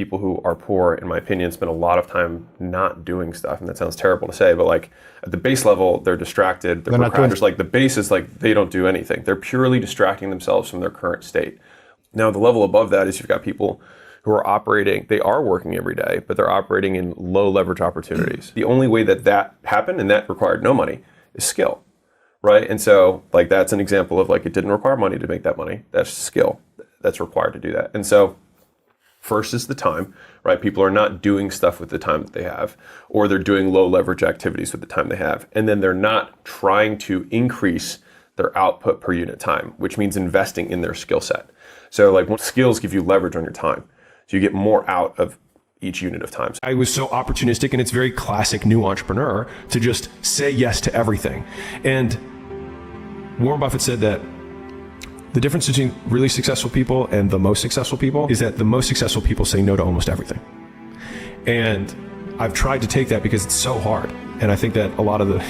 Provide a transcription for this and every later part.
people who are poor, in my opinion, spend a lot of time not doing stuff. And that sounds terrible to say, but like at the base level, they're distracted. They're procrastinators. Like the base is like they don't do anything. They're purely distracting themselves from their current state. Now, the level above that is you've got people who are operating, they are working every day, but they're operating in low leverage opportunities. The only way that that happened, and that required no money, is skill, right? And so like that's an example of like it didn't require money to make that money. That's skill that's required to do that. And so first is the time, right? People are not doing stuff with the time that they have, or they're doing low leverage activities with the time they have. And then they're not trying to increase their output per unit time, which means investing in their skill set. So like skills give you leverage on your time. So you get more out of each unit of time. I was so opportunistic, and it's very classic new entrepreneur to just say yes to everything. And Warren Buffett said that the difference between really successful people and the most successful people is that the most successful people say no to almost everything. And I've tried to take that because it's so hard. And I think that a lot of the,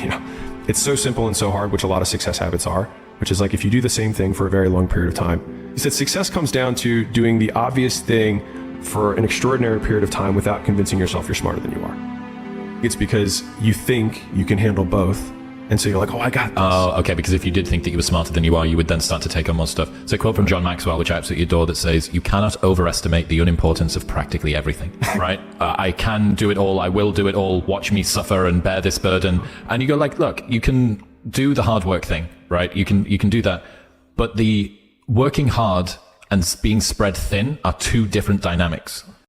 it's so simple and so hard, which a lot of success habits are, which is like if you do the same thing for a very long period of time. He said success comes down to doing the obvious thing for an extraordinary period of time without convincing yourself you're smarter than you are. It's because you think you can handle both. And so you're like, oh, I got this. Oh, okay. Because if you did think that you were smarter than you are, you would then start to take on more stuff. So a quote from John Maxwell, which I absolutely adore, that says, you cannot overestimate the unimportance of practically everything, right? I can do it all. I will do it all. Watch me suffer and bear this burden. And you go like, look, you can do the hard work thing, right? You can do that. But the working hard and being spread thin are two different dynamics.